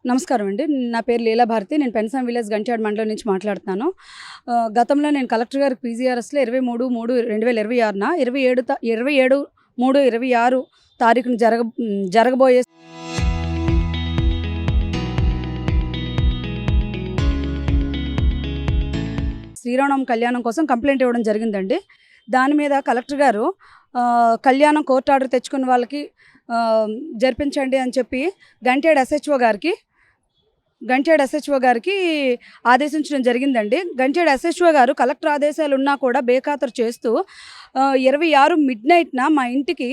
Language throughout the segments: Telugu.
నమస్కారం అండి. నా పేరు లీలాభారతి. నేను పెన్సాం విలేజ్ గంట్యాడ మండలం నుంచి మాట్లాడుతున్నాను. గతంలో నేను కలెక్టర్ గారికి పీజీఆర్ఎస్‌లో 23/3/2026న 27/3/26 తారీఖున జరగబోయే శ్రీరామనవమి కళ్యాణం కోసం కంప్లెయింట్ ఇవ్వడం జరిగిందండి. దాని మీద కలెక్టర్ గారు కళ్యాణం కోర్టు ఆర్డర్ తెచ్చుకున్న వాళ్ళకి జరిపించండి అని చెప్పి గంట్యాడ ఎస్హెచ్ఓ గారికి ఆదేశించడం జరిగిందండి. గంట్యాడ ఎస్హెచ్ఓ గారు కలెక్టర్ ఆదేశాలు ఉన్నా కూడా బేఖాతరు చేస్తూ 26 మిడ్‌నైట్‌న మా ఇంటికి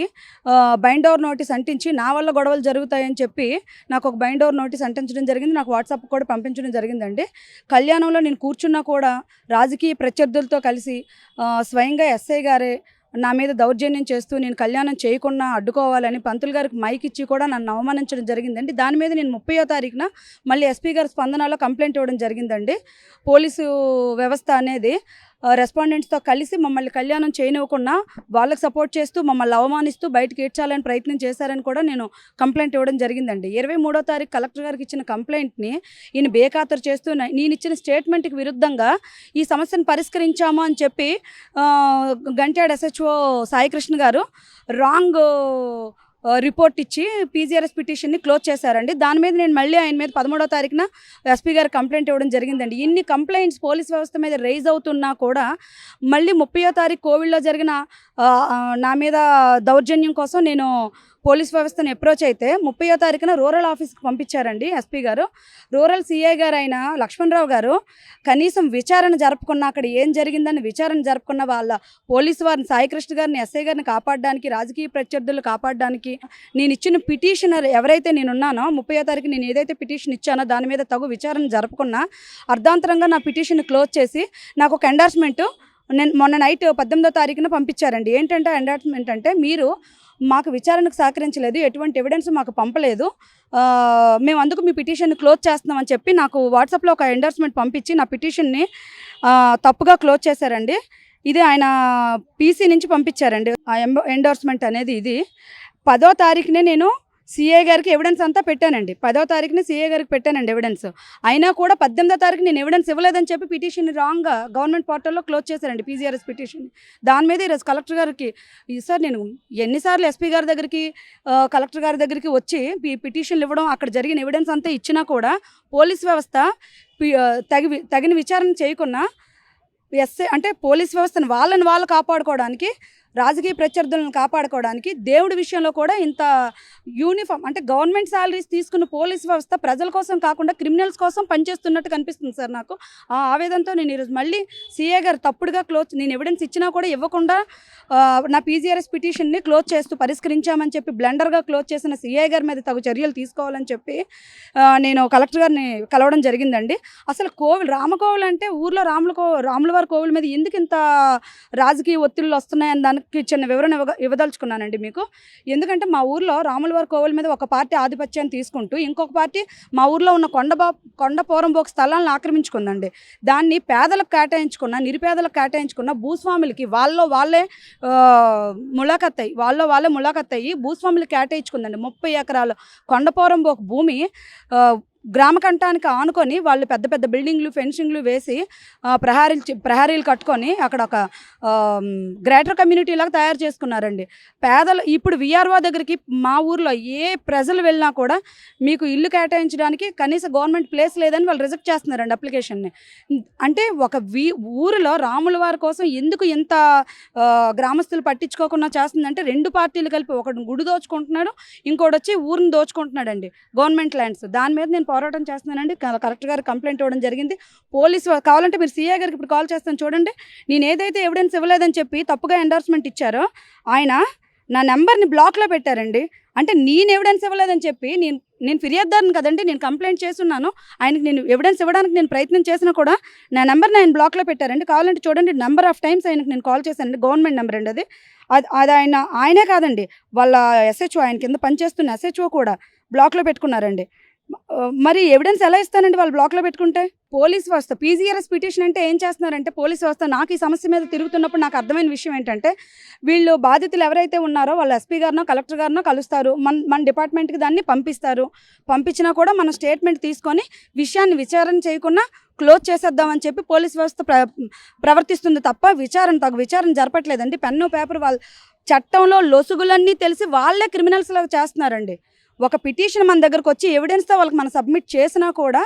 బైండ్ ఓవర్ నోటీస్ అంటించి నా వల్ల గొడవలు జరుగుతాయని చెప్పి నాకు ఒక బైండ్ ఓవర్ నోటీస్ అంటించడం జరిగింది. నాకు వాట్సాప్ కూడా పంపించడం జరిగిందండి. కళ్యాణంలో నేను కూర్చున్నా కూడా రాజకీయ ప్రత్యర్థులతో కలిసి స్వయంగా ఎస్ఐ గారే నా మీద దౌర్జన్యం చేస్తూ నేను కళ్యాణం చేయకుండా అడ్డుకోవాలని పంతులు గారికి మైక్ ఇచ్చి కూడా నన్ను అవమానించడం జరిగిందండి. దాని మీద నేను 30వ తారీఖున మళ్ళీ ఎస్పీ గారి స్పందనలో కంప్లైంట్ ఇవ్వడం జరిగిందండి. పోలీసు వ్యవస్థ అనేది రెస్పాండెంట్స్తో కలిసి మమ్మల్ని కళ్యాణం చేయనివ్వకుండా వాళ్ళకి సపోర్ట్ చేస్తూ మమ్మల్ని అవమానిస్తూ బయటకు ఏడ్చాలని ప్రయత్నం చేశారని కూడా నేను కంప్లైంట్ ఇవ్వడం జరిగిందండి. 23వ తారీఖు కలెక్టర్ గారికి ఇచ్చిన కంప్లైంట్ని ఈయన బేఖాతరు చేస్తూ నేను ఇచ్చిన స్టేట్మెంట్కి విరుద్ధంగా ఈ సమస్యను పరిష్కరించాము అని చెప్పి గంట్యాడ ఎస్హెచ్ఓ సాయికృష్ణ గారు రాంగ్ రిపోర్ట్ ఇచ్చి పీజీఆర్ఎస్ పిటిషన్ని క్లోజ్ చేశారండి. దాని మీద నేను మళ్ళీ ఆయన మీద 13వ తారీఖున ఎస్పీ గారు కంప్లైంట్ ఇవ్వడం జరిగిందండి. ఇన్ని కంప్లైంట్స్ పోలీస్ వ్యవస్థ మీద రైజ్ అవుతున్నా కూడా మళ్ళీ 30వ తారీఖు కోవిడ్లో జరిగిన నా మీద దౌర్జన్యం కోసం నేను పోలీస్ వ్యవస్థను అప్రోచ్ అయితే 30వ తారీఖున రూరల్ ఆఫీస్కి పంపించారండి ఎస్పీ గారు. రూరల్ సిఐ గారు అయిన లక్ష్మణరావు గారు కనీసం విచారణ జరుపుకున్న అక్కడ ఏం జరిగిందని విచారణ జరుపుకున్న వాళ్ళ పోలీసు వారిని సాయికృష్ణ గారిని ఎస్ఐ గారిని కాపాడడానికి రాజకీయ ప్రత్యర్థులు కాపాడడానికి నేను ఇచ్చిన పిటిషనర్ ఎవరైతే నేనున్నానో 30వ తారీఖు నేను ఏదైతే పిటిషన్ ఇచ్చానో దాని మీద తగు విచారణ జరుపుకున్నా అర్ధాంతరంగా నా పిటిషన్ క్లోజ్ చేసి నాకు ఒక ఎండార్స్మెంట్ నేను మొన్న నైట్ 18వ తారీఖున పంపించారండి. ఏంటంటే ఎండార్స్మెంట్ అంటే మీరు మాకు విచారణకు సహకరించలేదు, ఎటువంటి ఎవిడెన్స్ మాకు పంపలేదు, మేము అందుకు మీ పిటిషన్ని క్లోజ్ చేస్తున్నామని చెప్పి నాకు వాట్సాప్లో ఒక ఎండార్స్మెంట్ పంపించి నా పిటిషన్ని తప్పుగా క్లోజ్ చేశారండి. ఇది ఆయన పీసీ నుంచి పంపించారండి ఆ ఎండార్స్మెంట్ అనేది. ఇది 10వ తారీఖునే నేను సిఏ గారికి ఎవిడెన్స్ అంతా పెట్టానండి. 10వ తారీఖునే సిఏ గారికి పెట్టానండి ఎవిడెన్స్. అయినా కూడా 18వ తారీఖు నేను ఎవిడెన్స్ ఇవ్వలేదని చెప్పి పిటిషన్ రాంగ్గా గవర్నమెంట్ పోర్టల్లో క్లోజ్ చేశారండి పీజీఆర్ఎస్ పిటిషన్. దాని మీద ఈరోజు కలెక్టర్ గారికి సార్ నేను ఎన్నిసార్లు ఎస్పీ గారి దగ్గరికి కలెక్టర్ గారి దగ్గరికి వచ్చి పిటిషన్లు ఇవ్వడం అక్కడ జరిగిన ఎవిడెన్స్ అంతా ఇచ్చినా కూడా పోలీస్ వ్యవస్థ తగిన విచారణ చేయకుండా ఎస్ఐ అంటే పోలీస్ వ్యవస్థను వాళ్ళు కాపాడుకోవడానికి రాజకీయ ప్రత్యర్థులను కాపాడుకోవడానికి దేవుడి విషయంలో కూడా ఇంత యూనిఫామ్ అంటే గవర్నమెంట్ శాలరీస్ తీసుకున్న పోలీస్ వ్యవస్థ ప్రజల కోసం కాకుండా క్రిమినల్స్ కోసం పనిచేస్తున్నట్టు కనిపిస్తుంది సార్ నాకు. ఆ ఆవేదనతో నేను ఈరోజు మళ్ళీ సిఏ గారు తప్పుడుగా నేను ఎవిడెన్స్ ఇచ్చినా కూడా ఇవ్వకుండా నా పీజీఆర్ఎస్ పిటిషన్ని క్లోజ్ చేస్తూ పరిష్కరించామని చెప్పి బ్లండర్గా క్లోజ్ చేసిన సిఏ గారి మీద తగు చర్యలు తీసుకోవాలని చెప్పి నేను కలెక్టర్ గారిని కలవడం జరిగిందండి. అసలు రామకోవిల్ అంటే ఊర్లో రాములవారి కోవిల్ మీద ఎందుకు ఇంత రాజకీయ ఒత్తిళ్ళు వస్తున్నాయని దానికి చిన్న వివరణ ఇవ్వదలుచుకున్నానండి మీకు. ఎందుకంటే మా ఊర్లో రాములవారి కోవిల్ మీద ఒక పార్టీ ఆధిపత్యాన్ని తీసుకుంటూ ఇంకొక పార్టీ మా ఊర్లో ఉన్న కొండ పోరంబోకు స్థలాలను ఆక్రమించుకుందండి. దాన్ని పేదలకు కేటాయించుకున్న నిరుపేదలకు కేటాయించుకున్న భూస్వాములకి వాళ్ళే ములాఖత్ అయ్యి భూస్వాములు కేటాయించుకుందండి. 30 ఎకరాలు కొండ పోరంబోకు భూమి గ్రామ కంఠానికి ఆనుకొని వాళ్ళు పెద్ద పెద్ద బిల్డింగ్లు ఫెన్సింగ్లు వేసి ప్రహారీలు కట్టుకొని అక్కడ ఒక గ్రేటర్ కమ్యూనిటీ లాగా తయారు చేసుకున్నారండి. పేదలు ఇప్పుడు విఆర్ఓ దగ్గరికి మా ఊర్లో ఏ ప్రజలు వెళ్ళినా కూడా మీకు ఇల్లు కేటాయించడానికి కనీస గవర్నమెంట్ ప్లేస్ లేదని వాళ్ళు రిజెక్ట్ చేస్తున్నారండి అప్లికేషన్ని. అంటే ఒక ఊరిలో రాముల వారి కోసం ఎందుకు ఇంత గ్రామస్తులు పట్టించుకోకుండా చేస్తుందంటే 2 పార్టీలు కలిపి ఒకటి గుడి దోచుకుంటున్నాడు, ఇంకోటి వచ్చి ఊరిని దోచుకుంటున్నాడండి గవర్నమెంట్ ల్యాండ్స్. దాని మీద నేను పోరాటం చేస్తున్నానండి. కలెక్టర్ గారికి కంప్లైంట్ ఇవ్వడం జరిగింది. పోలీసు కావాలంటే మీరు సిఐ గారికి ఇప్పుడు కాల్ చేస్తాను చూడండి. నేను ఏదైతే ఎవిడెన్స్ ఇవ్వలేదని చెప్పి తప్పుగా ఎండార్స్మెంట్ ఇచ్చారో ఆయన నా నెంబర్ని బ్లాక్లో పెట్టారండి. అంటే నేను ఎవిడెన్స్ ఇవ్వలేదని చెప్పి నేను ఫిర్యాదుదారుని కదండి, నేను కంప్లైంట్ చేస్తున్నాను. ఆయనకి నేను ఎవిడెన్స్ ఇవ్వడానికి నేను ప్రయత్నం చేసినా కూడా నా నెంబర్ని ఆయన బ్లాక్లో పెట్టారండి. కావాలంటే చూడండి, నెంబర్ ఆఫ్ టైమ్స్ ఆయనకి నేను కాల్ చేశానండి. గవర్నమెంట్ నెంబర్ అండి అది ఆయనే కాదండి, వాళ్ళ ఎస్హెచ్ఓ ఆయన కింద పనిచేస్తున్న ఎస్హెచ్ఓ కూడా బ్లాక్లో పెట్టుకున్నారండి. మరి ఎవిడెన్స్ ఎలా ఇస్తానండి వాళ్ళు బ్లాక్లో పెట్టుకుంటే? పోలీస్ వ్యవస్థ పీజీఆర్ఎస్ పిటిషన్ అంటే ఏం చేస్తున్నారంటే పోలీస్ వ్యవస్థ నాకు ఈ సమస్య మీద తిరుగుతున్నప్పుడు నాకు అర్థమైన విషయం ఏంటంటే వీళ్ళు బాధితులు ఎవరైతే ఉన్నారో వాళ్ళు ఎస్పీ గారినో కలెక్టర్ గారినో కలుస్తారు, మన డిపార్ట్మెంట్కి దాన్ని పంపిస్తారు. పంపించినా కూడా మనం స్టేట్మెంట్ తీసుకొని విషయాన్ని విచారణ చేయకుండా క్లోజ్ చేసేద్దామని చెప్పి పోలీస్ వ్యవస్థ ప్రవర్తిస్తుంది తప్ప తగు విచారణ జరపట్లేదండి. పెన్ను పేపర్ వాళ్ళ చట్టంలో లొసుగులన్నీ తెలిసి వాళ్ళే క్రిమినల్స్ లాగా చేస్తున్నారండి. ఒక పిటిషన్ మన దగ్గరకు వచ్చి ఎవిడెన్స్తో వాళ్ళకి మనం సబ్మిట్ చేసినా కూడా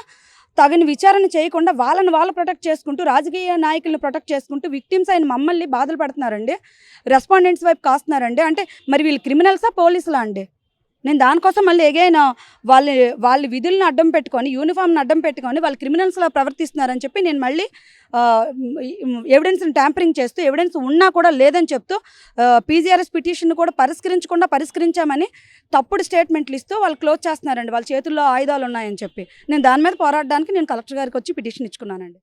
తగిన విచారణ చేయకుండా వాళ్ళని వాళ్ళు ప్రొటెక్ట్ చేసుకుంటూ రాజకీయ నాయకులను ప్రొటెక్ట్ చేసుకుంటూ విక్టిమ్స్ అయిన మమ్మల్ని బాధలు పడుతున్నారండి, రెస్పాండెంట్స్ వైపు కాస్తున్నారండి. అంటే మరి వీళ్ళు క్రిమినల్సా పోలీసులా అండి? నేను దానికోసం మళ్ళీ ఎగైన్ వాళ్ళ విధులను అడ్డం పెట్టుకొని యూనిఫామ్ని అడ్డం పెట్టుకొని వాళ్ళు క్రిమినల్స్లా ప్రవర్తిస్తున్నారని చెప్పి నేను మళ్ళీ ఎవిడెన్స్ని ట్యాంపరింగ్ చేస్తూ ఎవిడెన్స్ ఉన్నా కూడా లేదని చెప్తూ పీజీఆర్ఎస్ పిటిషన్ కూడా పరిష్కరించామని తప్పుడు స్టేట్మెంట్లు ఇస్తూ వాళ్ళు క్లోజ్ చేస్తున్నారండి. వాళ్ళ చేతుల్లో ఆయుధాలు ఉన్నాయని చెప్పి నేను దాని మీద పోరాడడానికి నేను కలెక్టర్ గారికి వచ్చి పిటిషన్ ఇచ్చుకున్నానండి.